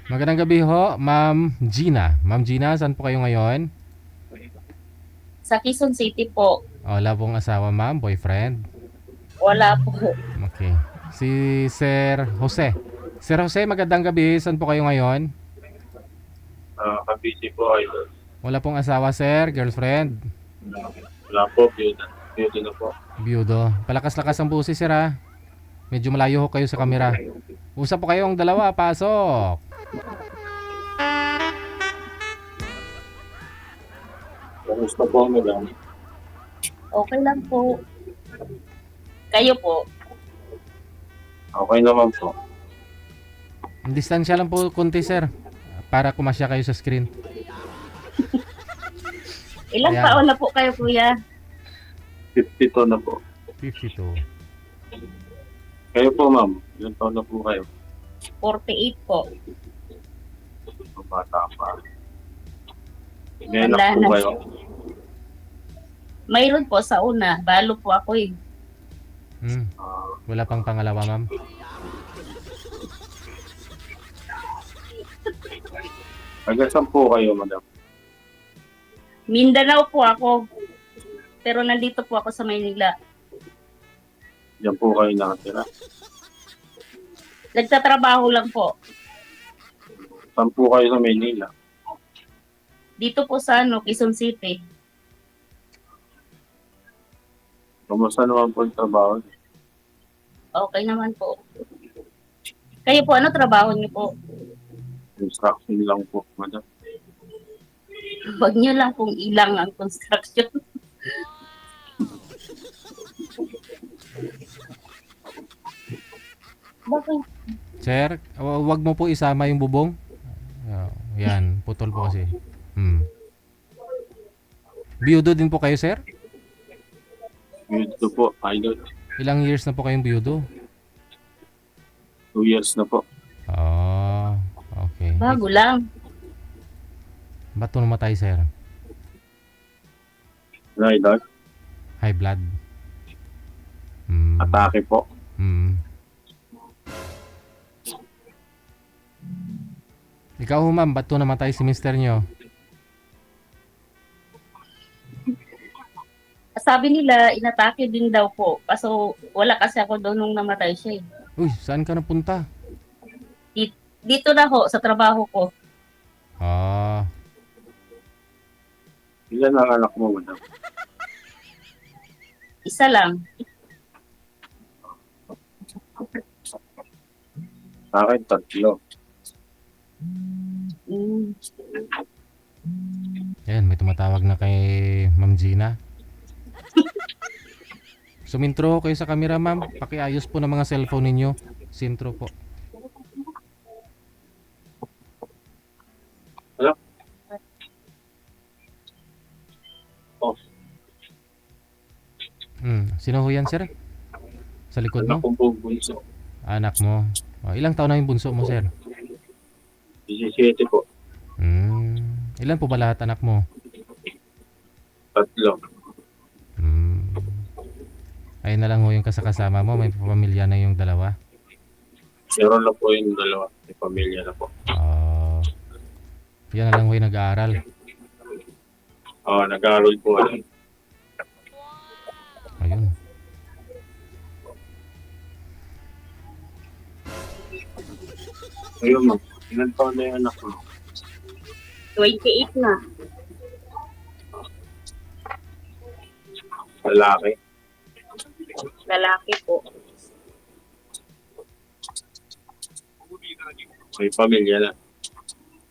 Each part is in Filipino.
Magandang gabi ho, Ma'am Gina. Ma'am Gina, saan po kayo ngayon? Sa Quezon City po. Wala pong asawa, ma'am, boyfriend. Wala po. Okay. Si Sir Jose. Sir Jose, magandang gabi. Saan po kayo ngayon? Kabisi po, idol. Wala pong asawa, sir, girlfriend, Wala po, beauty na po. biyudo. Palakas-lakas ang busi, sir, ha? Medyo malayo ho kayo sa kamera. Usap po kayong dalawa, pasok. Kamusta po, madam? Okay lang po. Kayo po. Okay naman po. Ang distansya lang po konti, sir. Para kumasya kayo sa screen. Ilang Ayan. taon na po kayo, kuya? 52 na po. 52. Kayo po, ma'am. Ilan taon na po kayo? 48 po. Bata pa. May anak Wala po na. kayo? Mayroon po sa una. Balo po ako eh. Wala pang pangalawa, ma'am. Hanggang saan po kayo, madam? Mindanao po ako. Pero nandito po ako sa Maynila. Diyan po kayo nakatira. Nagtatrabaho lang po. Saan po kayo sa Maynila? Dito po sa Quezon City. Kamusta naman po yung trabaho? Okay naman po. Kayo po, ano trabaho niyo po? Construction lang po, madam. Huwag niyo lang pong ilang ang construction. Bakit? Sir, wag mo po isama yung bubong. Yan, putol po kasi. Biyudo din po kayo, sir? Beauty po, idol. Ilang years na po kayong biyudo? 2 years na po. Oh, okay. Bago lang. Ba't po namatay, sir? Ano, idol? High blood. Atake po. Ikaw, ma'am, ba't po namatay si mister nyo? Sabi nila, inatake din daw po. Kaso wala kasi ako doon nung namatay siya eh. Uy, saan ka napunta? Dito na ho, sa trabaho ko. Ah, Ilan ang anak mo, madam? Isa lang. Sa akin, 3. Mm. yan, may tumatawag na kay Ma'am Gina. Sumintro kayo sa camera, ma'am. Pakiayos po ng mga cellphone ninyo. Sintro po. Hello? Oh, Sino ho yan, sir? Sa likod anak mo? ko po, bunso. Anak mo. Ilang taon na yung bunso mo, sir? 17 po. Ilan po ba lahat anak mo? 3. Ayun na lang ho yung kasama mo. May pamilya na yung dalawa. Meron na po yung 2. May pamilya na po. Yan na lang ho yung nag-aaral. Nag-aaral po. Ayun. Ayun, ma'am. Ilan taon na yung anak mo? 28 na. Lalaki. Lalaki po. May pamilya na.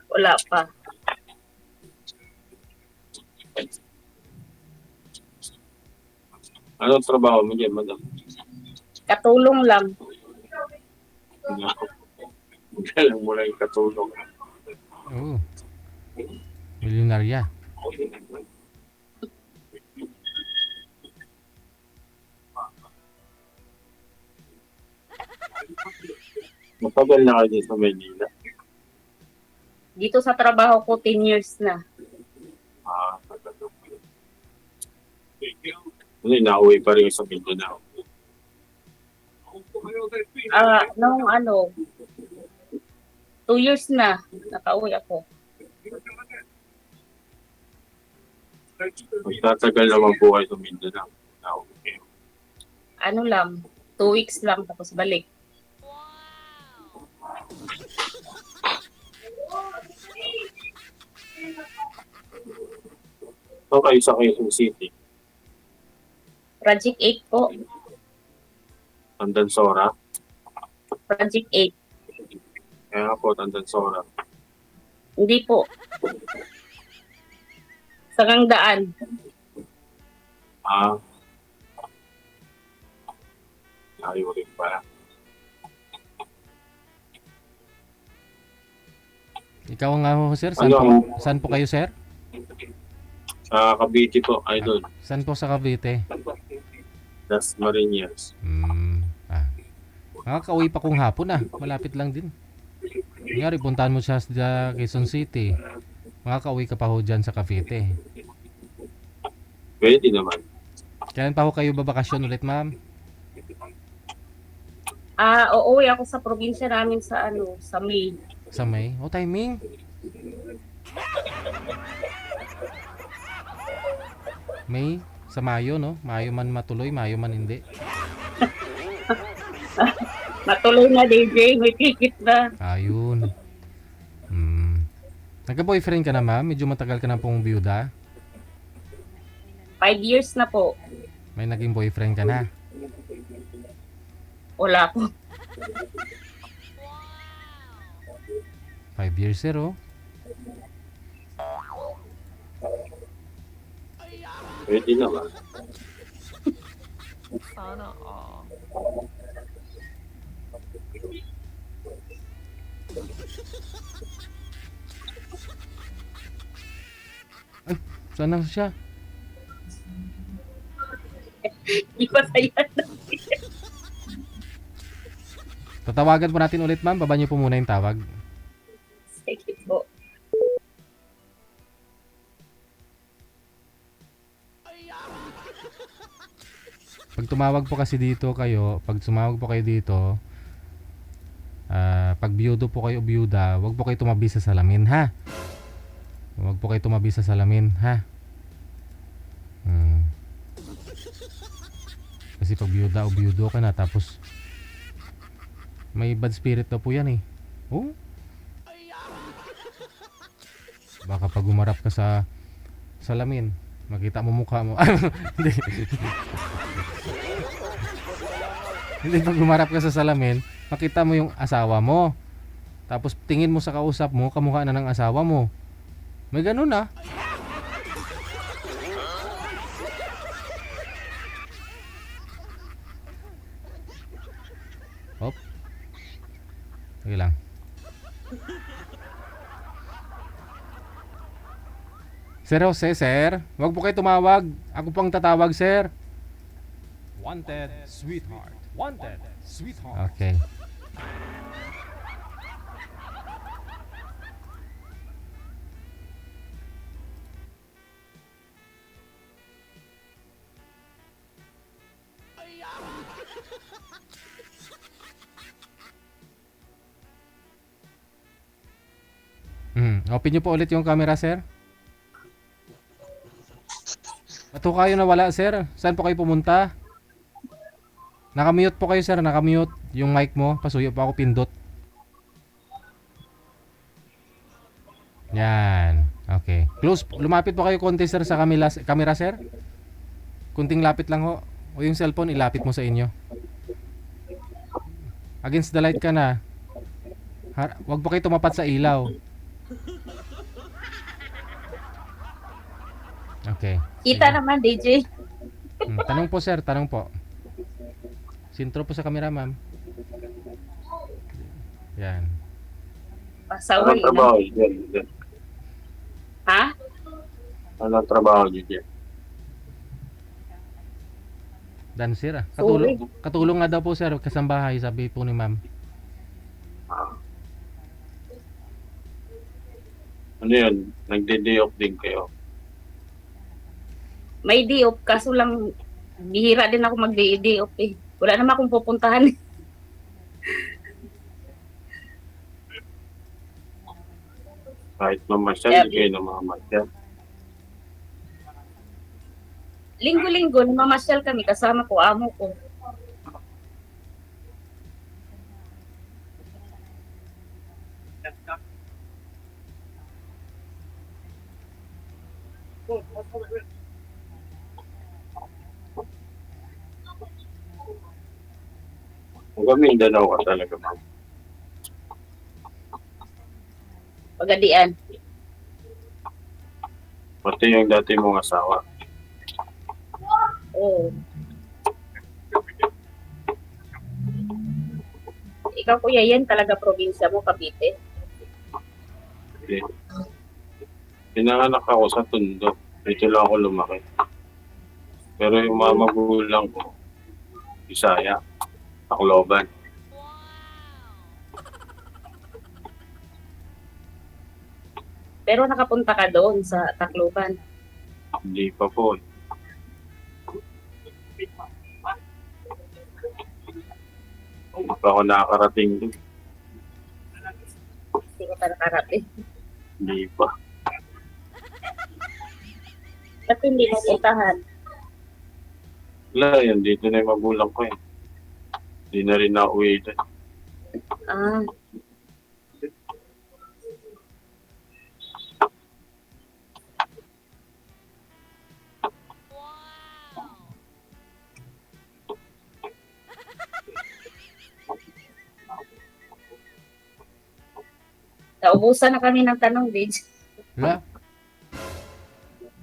Wala pa. Anong trabaho mo dyan, madam? Katulong lang. Galang mo lang yung katulong. Oo. Milyonarya. Matagal na kayo dito sa Maynila. Dito sa trabaho ko, 10 years na. Ano, nauwi pa rin sa Mindanao. Nung ano, 2 years na. Nakauwi ako. Magtatagal naman po kayo sa Mindanao. Okay. Ano lang, 2 weeks lang tapos balik. So kayo sa Quezon City, Project 8 po. Tandansora. Project 8. Kaya nga po, Tandansora. Hindi po. Sagang daan. Ah. Layo rin pala. Ikaw nga ho, sir. Ano? Saan po kayo, sir? Sa Cavite po, idol. Saan po sa Cavite? Das Marinas. Nakakauwi pa kung hapon malapit lang din. Kunyari, puntahan mo siya sa Quezon City. Makakauwi ka pa ho dyan sa Cavite. Pwede naman. Kailan pa ho kayo babakasyon ulit, ma'am? Uuwi ako sa probinsya namin sa sa May. Sa May? O, timing. May? Sa Mayo, no? Mayo man matuloy, Mayo man hindi. Matuloy na DJ, may ticket na. Ayun. Nagka-boyfriend ka na, ma'am? Medyo matagal ka na pong byuda. 5 years na po. May naging boyfriend ka na. Wala po. 5 years, sir, oh. Pwede naman. Sana all. Sana siya? Di pa saya na. Tatawagan po natin ulit, ma'am. Baba niyo po muna yung tawag. Sige po. Pag tumawag po kasi dito kayo, pag tumawag po kayo dito, pag biyudo po kayo, biyuda, wag po kayo tumabi sa salamin, ha? Wag po kayo tumabi sa salamin, ha? Kasi pag biyuda o biyudo ka na, tapos may bad spirit daw po yan, eh. Oh? Baka pag umarap ka sa salamin, makita mo mukha mo. Hindi. Hindi, pag umarap ka sa salamin, makita mo yung asawa mo. Tapos tingin mo sa kausap mo, kamukha na ng asawa mo. May ganun ah. Hop. Sige lang. Sir Jose, sir. Wag po kayo tumawag. Ako pang tatawag, sir. Wanted, sweetheart. Wanted, sweetheart. Okay. Open nyo po ulit yung camera, sir. Ba't ho kayo nawala, sir? Saan po kayo pumunta? Nakamute po kayo, sir. Nakamute yung mic mo. Pasuyo pa ako pindot. Yan. Okay. Close. Lumapit po kayo konti, sir, sa camera, sir. Kunting lapit lang ho. O yung cellphone, ilapit mo sa inyo. Against the light ka na. Wag po kayo tumapat sa ilaw. Okay. Kita Sige. naman, DJ. Tanong po, sir. Tanong po. Sintro po sa camera, ma'am. Yan. Pasaway. Anong trabaho niyo dyan? Ha? Anong trabaho niyo dyan? Dancer ah. Sorry. Katulong nga daw po, sir. Kasambahay, sabi po ni ma'am. Ano yun? Nagde-day off din kayo? May day off, kaso lang bihira din ako mag-day off eh. Wala naman akong pupuntahan. Kahit mamasyal, Yeah. hindi kayo namamasyal. Linggo-linggo, namamasyal kami, kasama ko, amo ko. Hanggang Mindanao ka talaga, ma'am. Pagadian. Pati yung dati mong asawa. Oo. Ikaw, kuya, yan talaga probinsya mo, Cavite. Okay. Pinanganak ako sa Tondo. Dito lang ako lumaki. Pero yung mga magulang ko, Bisaya, Tacloban. Pero nakapunta ka doon sa Tacloban. Hindi pa po. Hindi pa ako nakakarating doon. Hindi ko pa nakarating. Hindi pa. Ba't hindi mo puntahan? Wala yan, dito na yung magulang ko eh. Hindi na rin nauwi doon. Ah, naubusan na kami ng tanong, Lidge. Wala.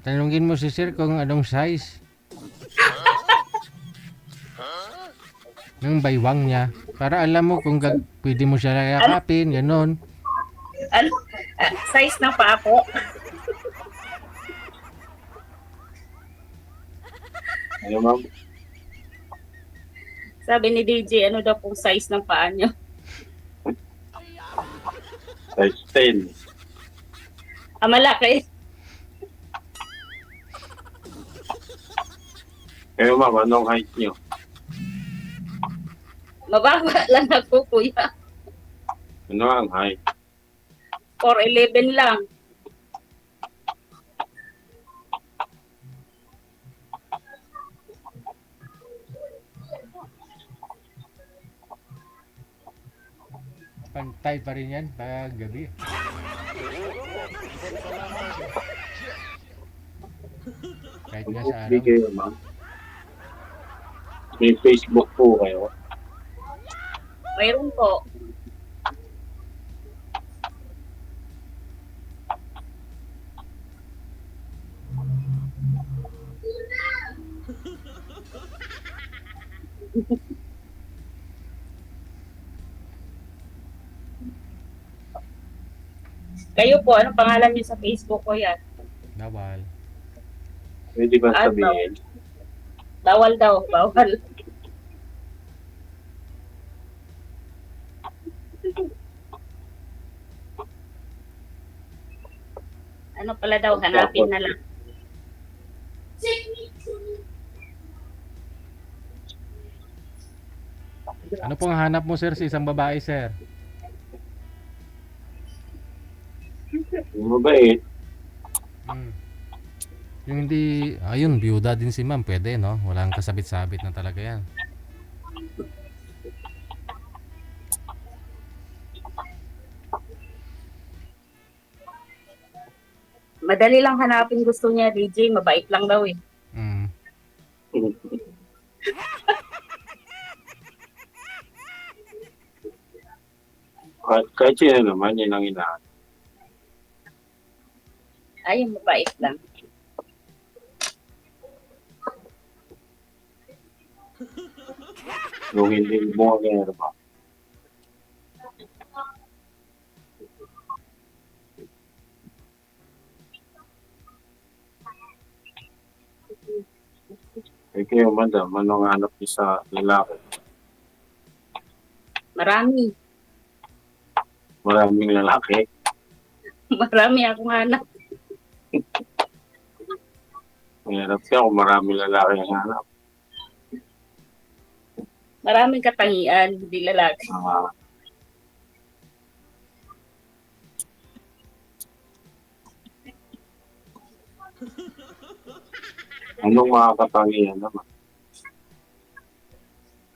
Tanungin mo si sir kung anong size ng baywang niya. Para alam mo kung pwede mo siya yakapin, ganon. Ano? Size ng paa ko. Ano ma'am? Sabi ni DJ, ano daw pong size ng paa niyo? Size 10. Ah, malaki. Kayo ma'am, anong height nyo? Mababa lang ako, kuya. Ano ang height? 4'11 lang. Pantay pa rin yan pag gabi. Kahit nga sa Hindi araw. kayo ma'am. May Facebook po kayo. Mayroon po. Kayo po, anong pangalan niyo sa Facebook ko yan? Bawal. Pwede ba Ano? sabihin? Bawal daw, bawal. Ano pala daw, hanapin na lang. Ano pong hanap mo sir sa isang babae sir? Yung mabait. Hmm. Yung hindi, ayun, byuda din si ma'am, pwede no? Walang kasabit-sabit na talaga yan. Madali lang hanapin gusto niya, DJ. Mabait lang daw eh. Hmm. Kahit sino naman, yun ang inahan. Ay, mabait lang. Yung hindi mo ganyan ba? Eh kayo, madam, anong hanap niyo sa lalaki? Marami. Maraming lalaki. Marami akong hanap. Mahirap siya kung maraming lalaki ang hanap. Maraming katangian, hindi lalaki. Anong makakatangian naman?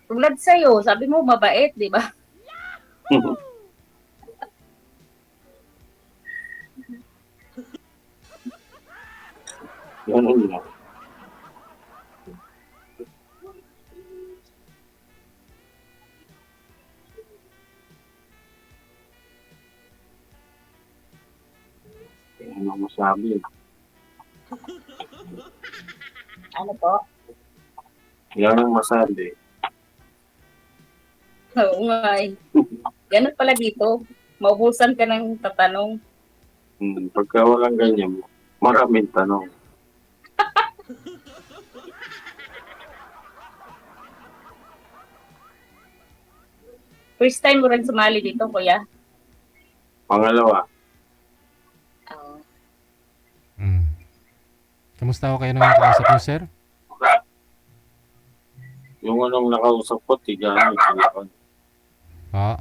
Tulad sa'yo, sabi mo mabait, di ba? Ganun lang. Ano masabi? Ano po? Yan ang masabi. Oo nga eh. Ganun pala dito. Maubusan ka ng tatanong. Pagka walang ganyan, maraming tanong. First time mo rin sumali dito, kuya? Pangalawa, Oo. Mm. Kamusta ko kayo nang nakausap niyo, sir? yung anong nakausap ko, tigaan, Bulacan. Oo.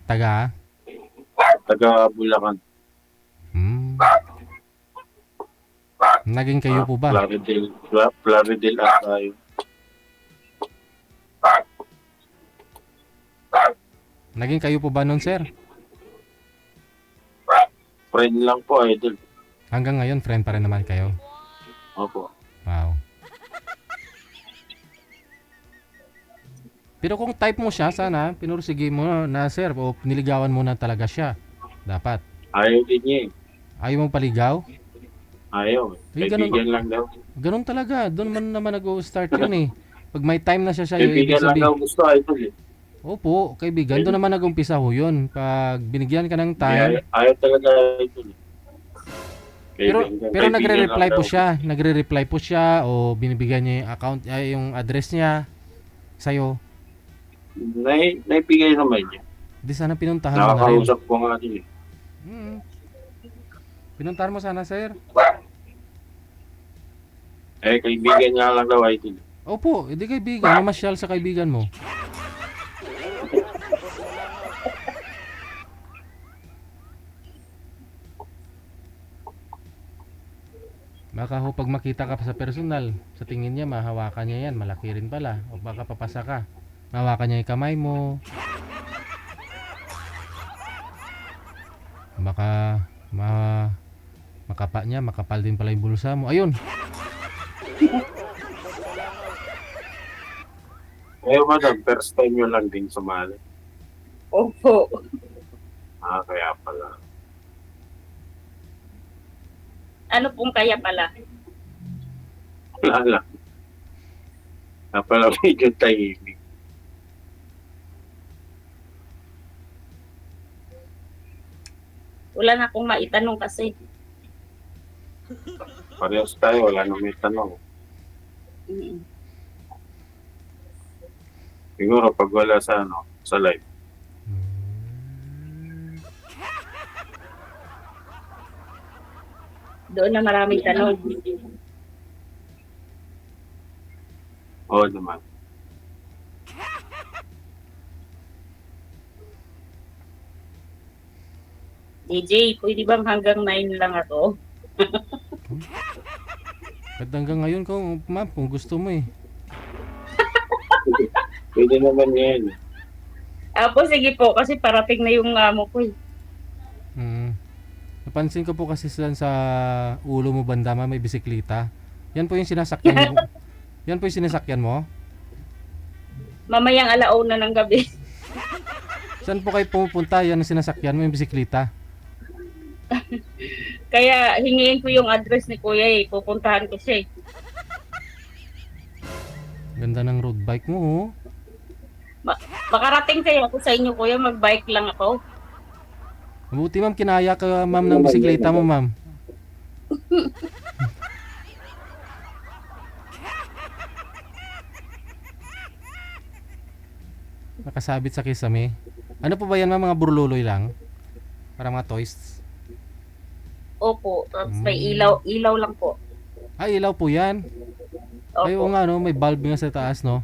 Taga? Taga Bulacan. Hmm. Naging kayo po ba? Plaridel ata yun. Naging kayo po ba nun, sir? Friend lang po, idol. Hanggang ngayon, friend pa rin naman kayo. Opo. Wow. Pero kung type mo siya, sana pinursige mo na, sir, o niligawan mo na talaga siya. Dapat. Ayaw din niya eh. Ayaw mong paligaw? Ayaw. Eh, Kaibigan lang daw. Ganun talaga. Doon man naman nag-start yun eh. Pag may time na siya sa'yo, ibig Kaibigan lang daw sabihin. gusto, idol eh. Opo, kaibigan. Doon naman nag-umpisa ho yun. Pag binigyan ka ng time. Ayaw talaga, idol eh. Pero Kaibigan nagre-reply lang po daw. siya. Nagre-reply po siya o binibigyan niya yung account, yung address niya sa'yo. Naibigay naman niya. Di sana pinuntahan mo na rin. Nakakausap ko nga din eh. Pinuntahan mo sana, sir. Kaibigan niya lang daw, idol. Opo, hindi kaibigan. Mamasyal sa kaibigan mo. Baka ho pag makita ka pa sa personal, sa tingin niya mahawakan niya yan, malaki rin pala. O baka papasa ka, mahawakan niya yung kamay mo. Baka makapa niya, makapal din pala yung bulsa mo. Ayun, Madam, first time nyo lang din sumali. Opo. Kaya pala. Ano pong kaya pala? Wala lang. Pala medyo tahimik. Wala na akong maitanong kasi. Parehas tayo, wala nang may tanong. Mm. Siguro pag wala sa live. Doon na maraming tanong. Oo naman. DJ, pwede bang hanggang 9 lang ako? at hanggang ngayon ma'am, kung gusto mo eh. Pwede naman yan. Apo, sige po, kasi parating na yung amo ko eh. Napansin ko po kasi sa ulo mo banda may bisikleta. Yan po yung sinasakyan mo. Yan po yung sinasakyan mo. Mamayang alauna ng gabi. Saan po kayo pumupunta? Yan ang sinasakyan mo yung bisikleta. Kaya hingiin ko yung address ni kuya eh. Pupuntahan ko siya eh. Ganda ng road bike mo oh. Makarating kayo ako sa inyo kuya, magbike lang ako. Mabuti ma'am, kinaya ka ma'am ng bisikleta mo ma'am. Nakasabit sa kisame. Ano po ba yan ma'am, mga burluloy lang? Para mga toys? Opo, tapos may ilaw lang po. Ilaw po yan. Ay, oo Opo. nga no, may bulb nga sa taas no.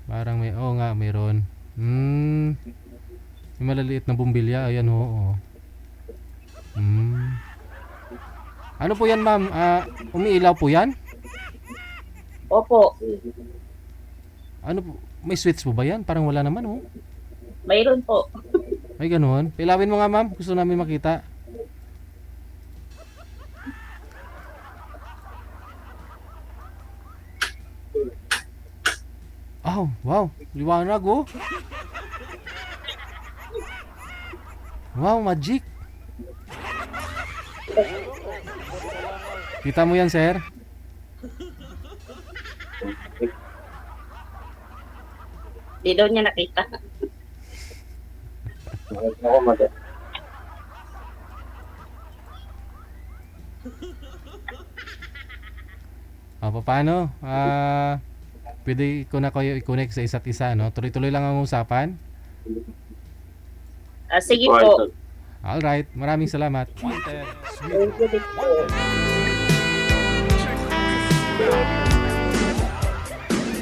Parang may, oo nga, mayroon. May malaliit na bumbilya, ayan oo. Hmm. Ano po yan, ma'am? Umiilaw po yan? Opo, Ano po? May switch po ba yan? Parang wala naman, oh. mayroon po. May ganun. Pilawin mo nga, ma'am. Gusto namin makita. Oh, wow. Liwanag, oh. Wow, magic. Kita mo yan, sir? Di daw niya nakita. Ako, madam. Paano? Pwede ko na kayo i-connect sa isa't isa, no? Tuloy-tuloy lang ang usapan. Sige Ito, po. idol. Alright, maraming salamat. Wanted Thank you din po.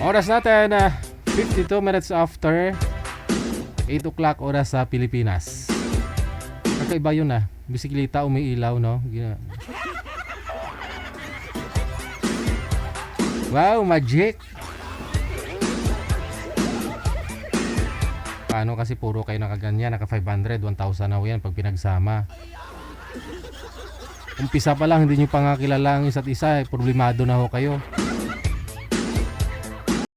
Oras natin, 52 minutes after 8 o'clock oras sa Pilipinas. Kakaiba yun bisikleta umiilaw, no? Wow, magic! Paano kasi puro kayo nakaganyan, naka 500, 1,000 na yan pag pinagsama. Umpisa pa lang, hindi nyo pa nga kilala ang isa't isa, problemado na ho kayo.